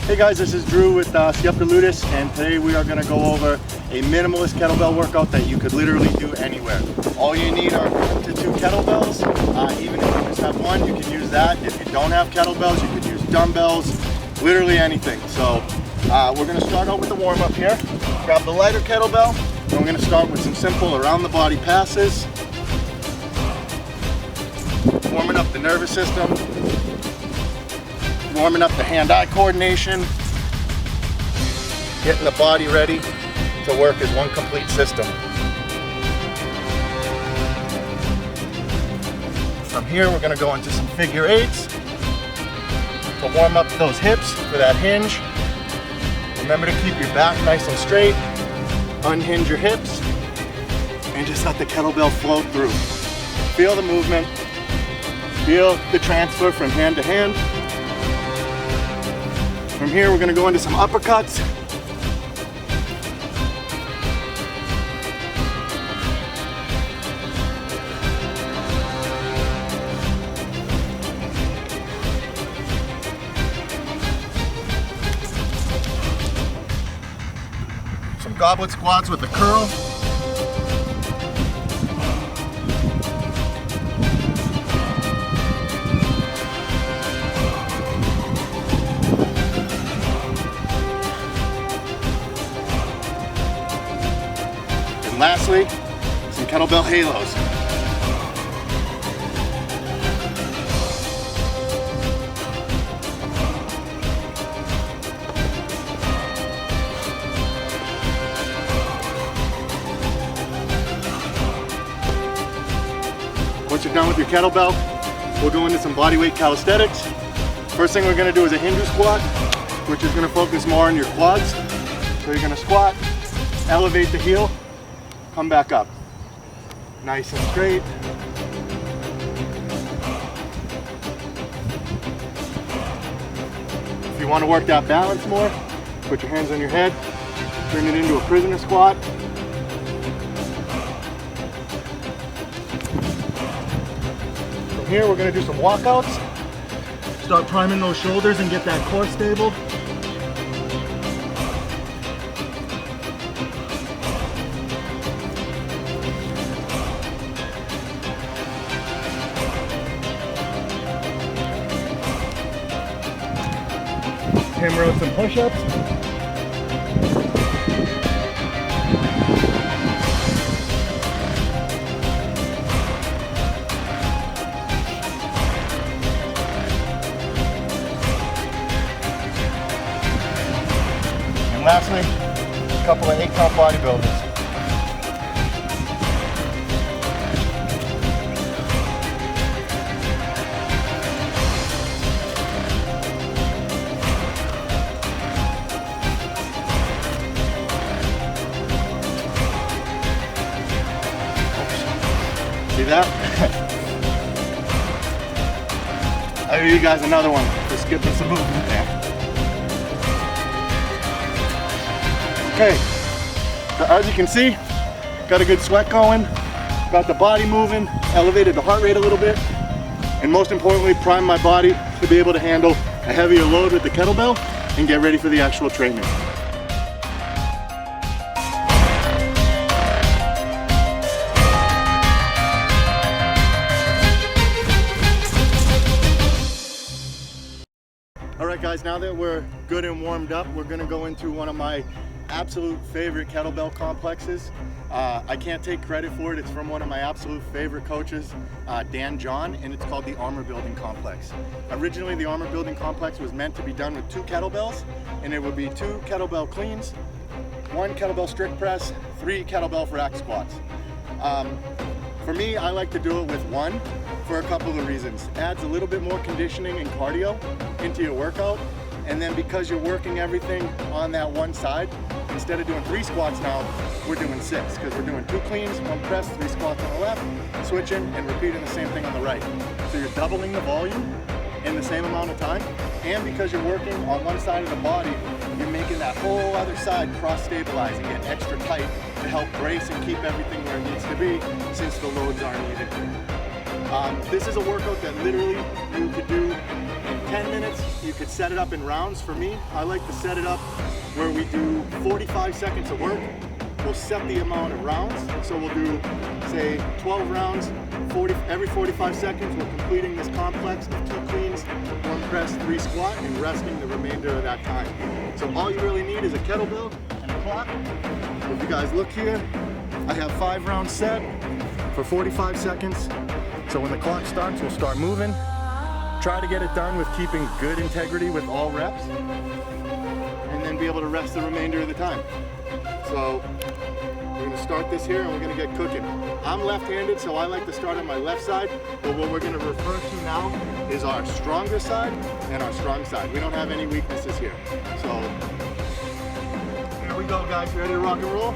Hey guys, this is Drew with Skepta Ludus, and today we are going to go over a minimalist kettlebell workout that you could literally do anywhere. All you need are 1 to 2 kettlebells. Even if you just have one, you can use that. If you don't have kettlebells, you could use dumbbells, literally anything. So we're going to start out with the warm-up here. Grab the lighter kettlebell, and we're going to start with some simple around the body passes. Warming up the nervous system. Warming up the hand-eye coordination, getting the body ready to work as one complete system. From here, we're going to go into some figure eights to warm up those hips for that hinge. Remember to keep your back nice and straight, unhinge your hips, and just let the kettlebell flow through. Feel the movement, feel the transfer from hand to hand. From here, we're going to go into some uppercuts. Some goblet squats with the curl. Lastly, some kettlebell halos. Once you're done with your kettlebell, we'll go into some bodyweight calisthenics. First thing we're going to do is a Hindu squat, which is going to focus more on your quads. So you're going to squat, elevate the heel, come back up, nice and straight. If you want to work that balance more, put your hands on your head, turn it into a prisoner squat. From here, we're going to do some walkouts. Start priming those shoulders and get that core stable. Hammer out some push-ups. And lastly, a couple of 8-count bodybuilders. See that? I'll give you guys another one for skipping some movement there. Okay, so as you can see, got a good sweat going, got the body moving, elevated the heart rate a little bit, and most importantly, primed my body to be able to handle a heavier load with the kettlebell and get ready for the actual training. Alright guys, now that we're good and warmed up, we're going to go into one of my absolute favorite kettlebell complexes. I can't take credit for it. It's from one of my absolute favorite coaches, Dan John, and it's called the Armor Building Complex. Originally, the Armor Building Complex was meant to be done with 2 kettlebells, and it would be 2 kettlebell cleans, 1 kettlebell strict press, 3 kettlebell rack squats. For me, I like to do it with 1 for a couple of reasons. It adds a little bit more conditioning and cardio into your workout, and then because you're working everything on that one side, instead of doing 3 squats now, we're doing 6, because we're doing 2 cleans, 1 press, 3 squats on the left, switching and repeating the same thing on the right. So you're doubling the volume in the same amount of time, and because you're working on one side of the body, you're making that whole other side cross-stabilize and get extra tight to help brace and keep everything where it needs to be since the loads aren't needed. This is a workout that literally you could do 10 minutes, you could set it up in rounds. For me, I like to set it up where we do 45 seconds of work. We'll set the amount of rounds. So we'll do, say, 12 rounds, every 45 seconds. We're completing this complex of 2 cleans, 1 press, 3 squat, and resting the remainder of that time. So all you really need is a kettlebell and a clock. If you guys look here, I have 5 rounds set for 45 seconds. So when the clock starts, we'll start moving. Try to get it done with keeping good integrity with all reps, and then be able to rest the remainder of the time. So we're gonna start this here and we're gonna get cooking. I'm left-handed, so I like to start on my left side, but what we're gonna refer to now is our stronger side and our strong side. We don't have any weaknesses here. So here we go, guys. Ready to rock and roll?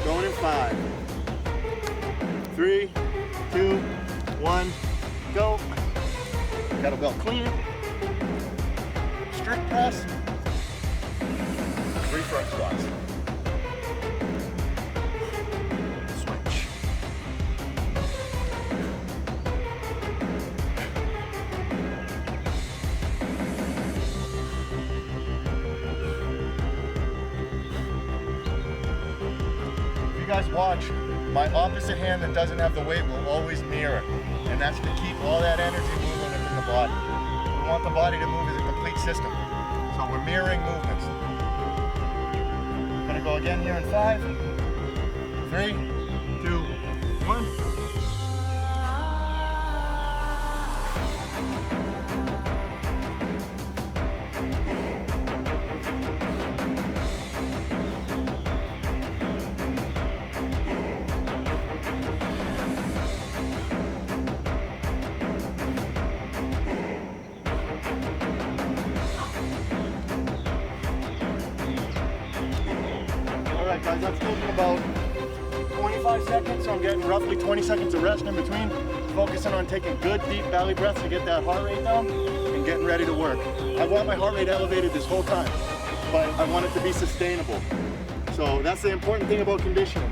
Going in 5, 3, 2, 1, go. Kettlebell clean. Strict press. 3 front squats. Switch. If you guys watch, my opposite hand that doesn't have the weight will always mirror, and that's to keep all that energy moving within the body. We want the body to move as a complete system, so we're mirroring movements. Gonna go again here in 5, 3, 2, 1. Alright guys, that's taking about 25 seconds, so I'm getting roughly 20 seconds of rest in between, focusing on taking good deep belly breaths to get that heart rate down and getting ready to work. I want my heart rate elevated this whole time, but I want it to be sustainable. So that's the important thing about conditioning.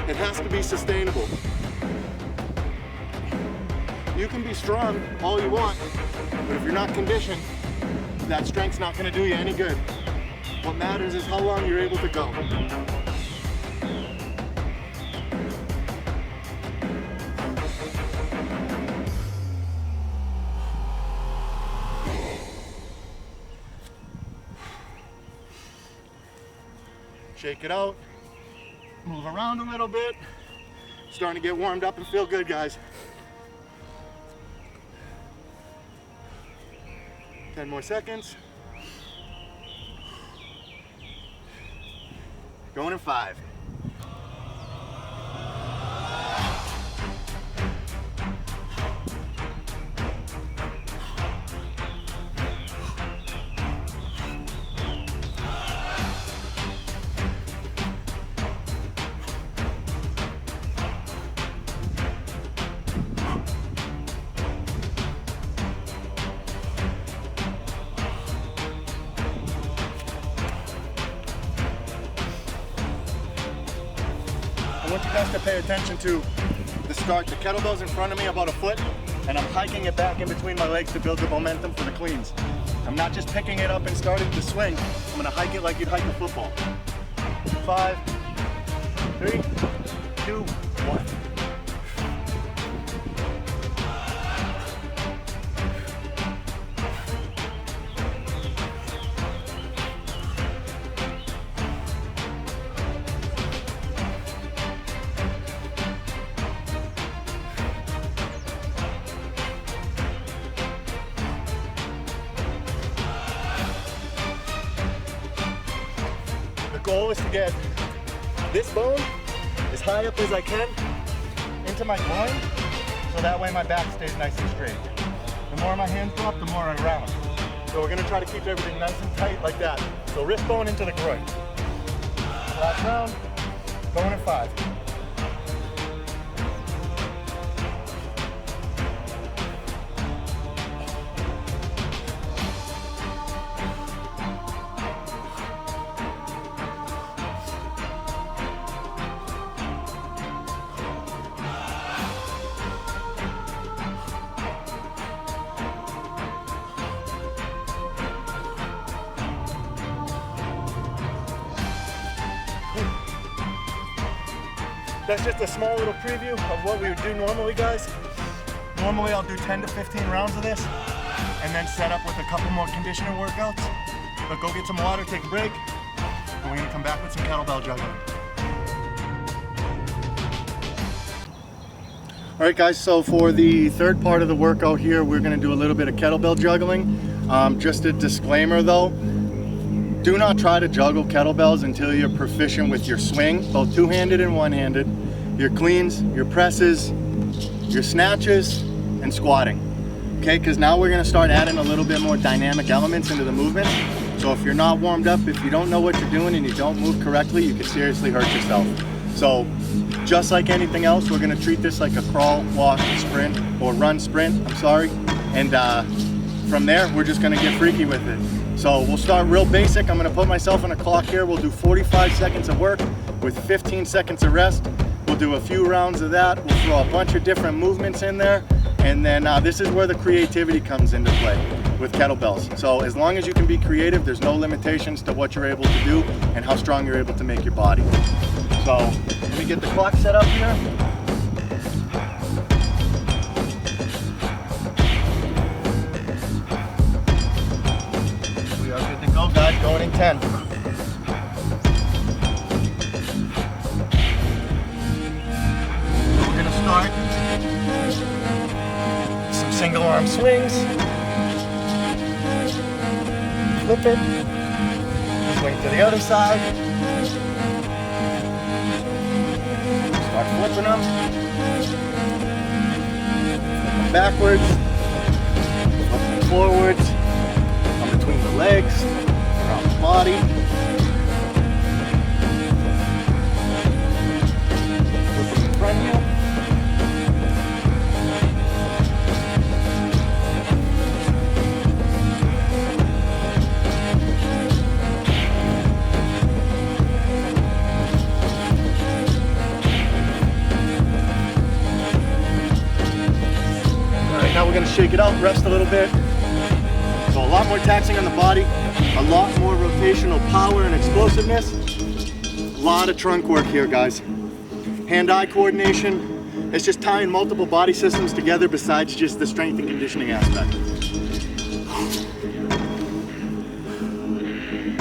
It has to be sustainable. You can be strong all you want, but if you're not conditioned, that strength's not going to do you any good. What matters is how long you're able to go. Shake it out, move around a little bit. Starting to get warmed up and feel good, guys. 10 more seconds. Going in 5. I want you guys to pay attention to the start. The kettlebell's in front of me about a foot, and I'm hiking it back in between my legs to build the momentum for the cleans. I'm not just picking it up and starting to swing. I'm gonna hike it like you'd hike a football. 5, 3, 2, 1. The goal is to get this bone as high up as I can into my groin, so that way my back stays nice and straight. The more my hands go up, the more I round. So we're gonna try to keep everything nice and tight like that. So wrist bone into the groin. Last round, going in 5. that's just a small little preview of what we would do normally, guys. Normally I'll do 10 to 15 rounds of this and then set up with a couple more conditioning workouts. But go get some water, take a break, and we're gonna come back with some kettlebell juggling. All right, guys, so for the third part of the workout here, we're gonna do a little bit of kettlebell juggling. Just a disclaimer though, do not try to juggle kettlebells until you're proficient with your swing, both two-handed and one-handed, your cleans, your presses, your snatches, and squatting. Okay, because now we're gonna start adding a little bit more dynamic elements into the movement. So if you're not warmed up, if you don't know what you're doing and you don't move correctly, you could seriously hurt yourself. So just like anything else, we're gonna treat this like a crawl, walk, sprint, or run sprint, I'm sorry. And from there, we're just gonna get freaky with it. So we'll start real basic. I'm gonna put myself on a clock here. We'll do 45 seconds of work with 15 seconds of rest. We'll do a few rounds of that. We'll throw a bunch of different movements in there. And then this is where the creativity comes into play with kettlebells. So as long as you can be creative, there's no limitations to what you're able to do and how strong you're able to make your body. So let me get the clock set up here. We are good to go, guys, going in 10. We're gonna start some single arm swings. Flip it, swing to the other side. Start flipping them. Flip them backwards, flip them forwards, come between the legs, around the body. Flip them in front of you. Now we're gonna shake it out, rest a little bit. So a lot more taxing on the body, a lot more rotational power and explosiveness. A lot of trunk work here, guys. Hand-eye coordination. It's just tying multiple body systems together besides just the strength and conditioning aspect.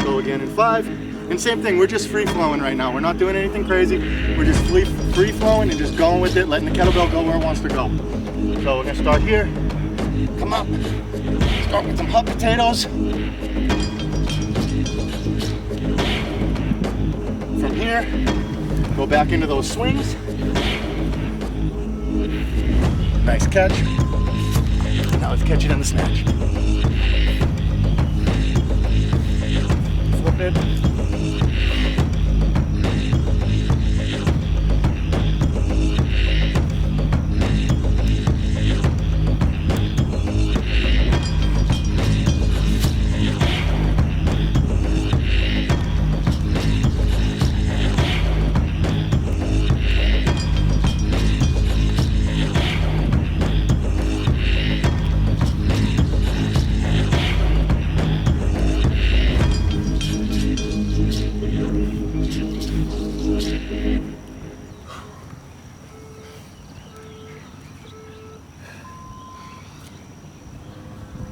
Go again in 5. And same thing, we're just free-flowing right now. We're not doing anything crazy. We're just free-flowing and just going with it, letting the kettlebell go where it wants to go. So we're gonna start here, come up, start with some hot potatoes. From here, go back into those swings. Nice catch. Now let's catch it in the snatch. Flip it.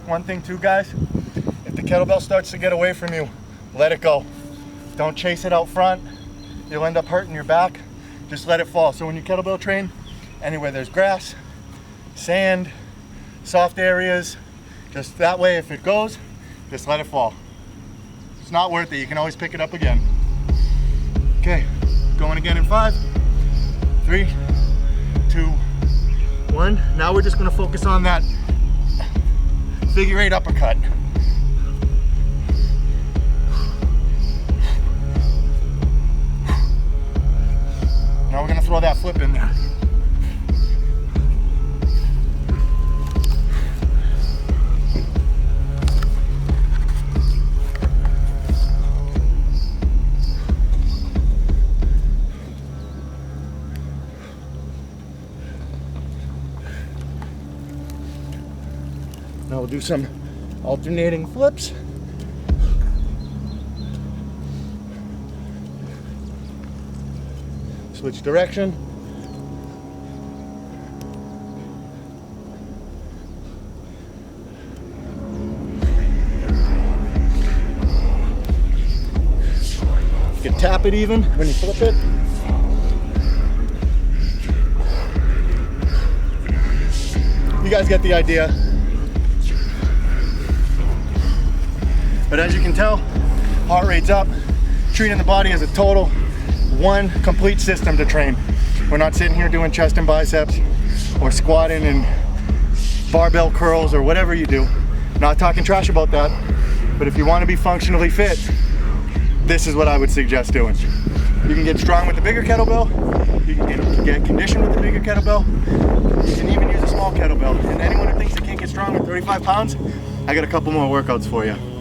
One thing too, guys, if the kettlebell starts to get away from you, let it go. Don't chase it out front. You'll end up hurting your back. Just let it fall. So when you kettlebell train, anywhere there's grass, sand, soft areas, just that way if it goes, just let it fall. It's not worth it. You can always pick it up again. Okay, going again in 5, 3, 2, 1. Now we're just gonna focus on that figure 8 uppercut. Now we're gonna throw that flip in there. Now we'll do some alternating flips. switch direction. You can tap it even when you flip it. You guys get the idea. But as you can tell, heart rate's up, treating the body as a total, one complete system to train. We're not sitting here doing chest and biceps or squatting and barbell curls or whatever you do. Not talking trash about that, but if you want to be functionally fit, this is what I would suggest doing. You can get strong with the bigger kettlebell, you can get conditioned with the bigger kettlebell, you can even use a small kettlebell. And anyone who thinks they can't get strong with 35 pounds, I got a couple more workouts for you.